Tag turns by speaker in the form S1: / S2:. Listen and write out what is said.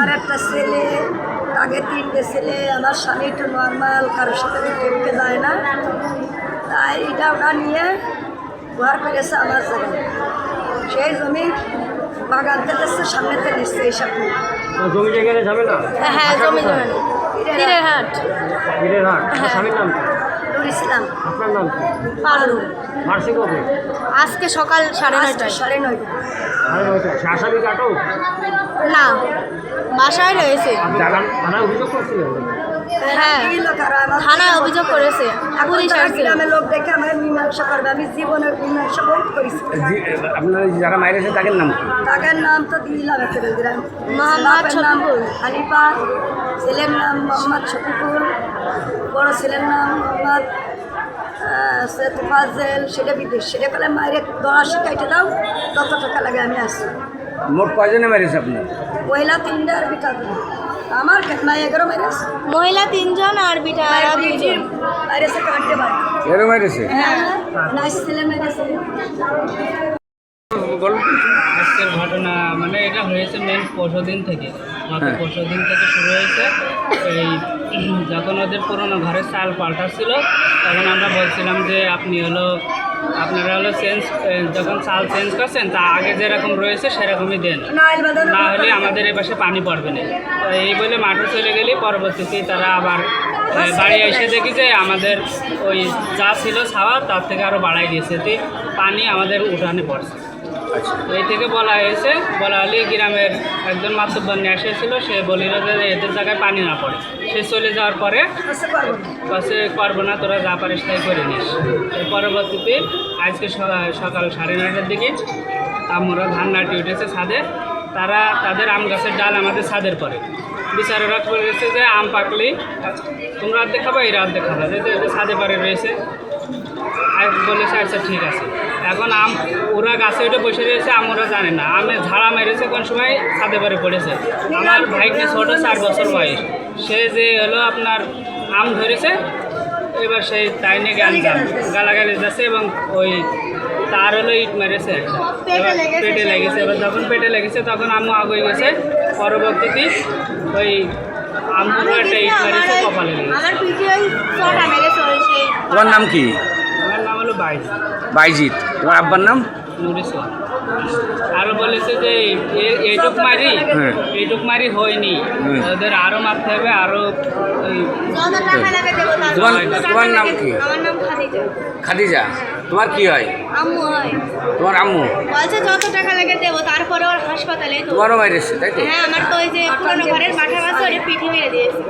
S1: আমার একটা ছেলে, আগে 3টে ছেলে। আমার স্বামী একটু নর্মাল, কারোর সাথে কেউকে যায় না, তাই এটা ওটা নিয়ে ঘর করেছে আমার জায়গায়। সেই জমি বাগান থেকে সামনেতে নিচ্ছে এইসব নিয়ে।
S2: জমি জায়গায় যাবে না?
S3: হ্যাঁ, জমি জমা তীরের হাট।
S2: বীরের হাট। স্বামীর নাম কি?
S1: নুর ইসলাম।
S2: আপনার নাম কি?
S3: পারু।
S2: মারছে কবে?
S3: আজকে সকাল 9:30টায়।
S1: 9:30।
S2: সে আসামি কাটক?
S3: না, বাসায় রয়েছে।
S2: থানায় অভিযোগ করছিলেন?
S3: হ্যাঁ, থানায় অভিযোগ করেছে। পুলিশ আসছিল।
S1: গ্রামের লোক দেখে আমার মীমাংসা করবে। আমি জীবনের মীমাংসা বহুত করেছি।
S2: আপনার যারা মাইরেছে তাদের নাম কি?
S1: তাদের নাম তো দিলাম গ্রাম।
S3: মোহাম্মদ
S1: নাম
S3: শফিকুল।
S1: হানিফা, ছেলের নাম মোহাম্মদ শফিকুল, বড় ছেলের নাম মোহাম্মদ তোফাজেল। সেটা বিদেশ। সেটা বলে মায়ের 10 কাইটে দাও, তত টাকা লাগে আমি আসি।
S2: মোট কয়জনে মেরেছে আপনার?
S1: মহিলা 3টে আর বিটা 2। আমার মা 11 মেরেছ।
S3: মহিলা 3 জন আর বিটা 2 জন।
S1: মেরেছে কাটতে পারে।
S2: এরও মেরেছে?
S1: হ্যাঁ, নাইস ছেলে মেরেছে।
S4: আজকের ঘটনা মানে এটা হয়েছে মেন পরশুদিন থেকে। গত পরশুদিন থেকে শুরু হয়েছে। এই যখন ওদের পুরোনো ঘরের চাল পাল্টাচ্ছিল, তখন আমরা বলছিলাম যে আপনারা হলো যখন চাল চেঞ্জ করছেন তা আগে যেরকম রয়েছে সেরকমই দেন, না হলে আমাদের এ পাশে পানি পড়বে না। তো এই বলে মাঠে চলে গেলে পরবর্তীতে তারা আবার বাড়ি এসে দেখি যে আমাদের ওই যা ছিল ছাওয়া তার থেকে আরও বাড়াই দিয়েছে, তো পানি আমাদের উঠানে পড়ছে। এই থেকে বলা হলে গ্রামের একজন মাতব্বর নিয়ে এসেছিল। সে বলিল যে এদের জায়গায় পানি না পড়ে। সে চলে যাওয়ার পরে কাছে করবো না, তোরা যা পারিস তাই করে নিস। এর পরবর্তীতে আজকে সকাল 9:30টার দিকে আমরা ধান নাটি উঠেছে ছাদে। তারা তাদের আম গাছের ডাল আমাদের ছাদের পরে বিচারেরা বলে গেছে যে আম পাকলেই তোমরা রাত দেখাবা, এই রাত দেখাবা, যেহেতু এদের ছাদে পারে রয়েছে। আর বলেছে আচ্ছা ঠিক আছে। এখন ওরা গাছে উঠে বসে রয়েছে, ওরা জানে না আমের ঝাড়া মেরেছে কোন সময় ছাদে পরে পড়েছে। আমার ভাইকে ছোট 4 বছর বয়স, সে যে হলো আপনার আম ধরেছে, এবার সেই তাই নিয়ে গালাগালি যাচ্ছে এবং ওই তার হলো ইট মেরেছে, পেটে লেগেছে। এবার যখন পেটে লেগেছে তখন আম্মু আগে গেছে। পরবর্তীতে ওই আম্মুরও একটা ইট মেরেছে, কপালে লেগেছে।
S2: তোমার নাম কি?
S4: আমার নাম হলো
S2: বাইজিৎ। তোমার আব্বার নাম?
S4: নুর ইসলাম। আরো বলেছে যে এইটুক মারি হয়নি, ওদের আরো মারতে হবে, আরো।
S2: তোমার নাম কি?
S3: আমার নাম খাদিজা।
S2: খাদিজা। তোমার কি হয়?
S3: আম্মু হয়।
S2: তোমার আম্মু
S3: বলছে যত টাকা লাগে দেবো, তারপরে ওর হাসপাতালে তো।
S2: তোমারও মাইরেছে তাই তো?
S3: হ্যাঁ, আমার তো ওই যে পুরোনো ঘরের মাথা আছে, ওটা পিঠে মেরে দিয়েছে।